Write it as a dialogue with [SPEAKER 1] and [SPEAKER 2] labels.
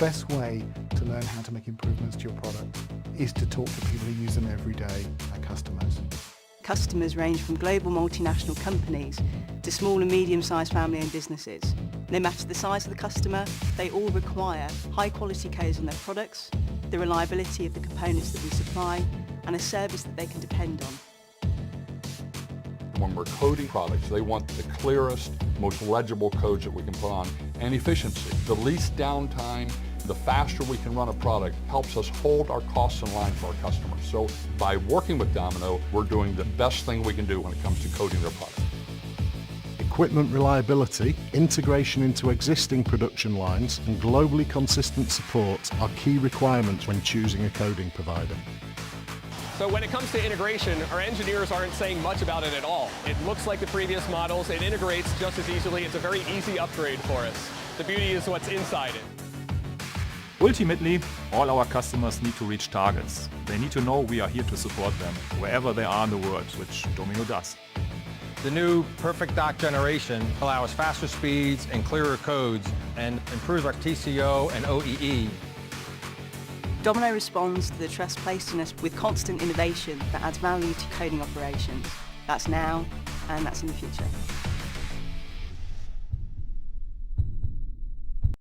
[SPEAKER 1] best way to learn how to make improvements to your product is to talk to people who use them every day, our customers.
[SPEAKER 2] Customers range from global multinational companies to small and medium-sized family-owned businesses. No matter the size of the customer, they all require high-quality codes on their products, the reliability of the components that we supply, and a service that they can depend on.
[SPEAKER 3] When we're coding products, they want the clearest, most legible codes that we can put on, and efficiency. The least downtime, the faster we can run a product helps us hold our costs in line for our customers. So by working with Domino, we're doing the best thing we can do when it comes to coding their product.
[SPEAKER 4] Equipment reliability, integration into existing production lines, and globally consistent support are key requirements when choosing a coding provider.
[SPEAKER 5] So when it comes to integration, our engineers aren't saying much about it at all. It looks like the previous models, it integrates just as easily, it's a very easy upgrade for us. The beauty is what's inside it.
[SPEAKER 6] Ultimately, all our customers need to reach targets. They need to know we are here to support them, wherever they are in the world, which Domino does.
[SPEAKER 7] The new Perfect Dock generation allows faster speeds and clearer codes and improves our TCO and OEE.
[SPEAKER 2] Domino responds to the trust placed in us with constant innovation that adds value to coding operations. That's now, and that's in the future.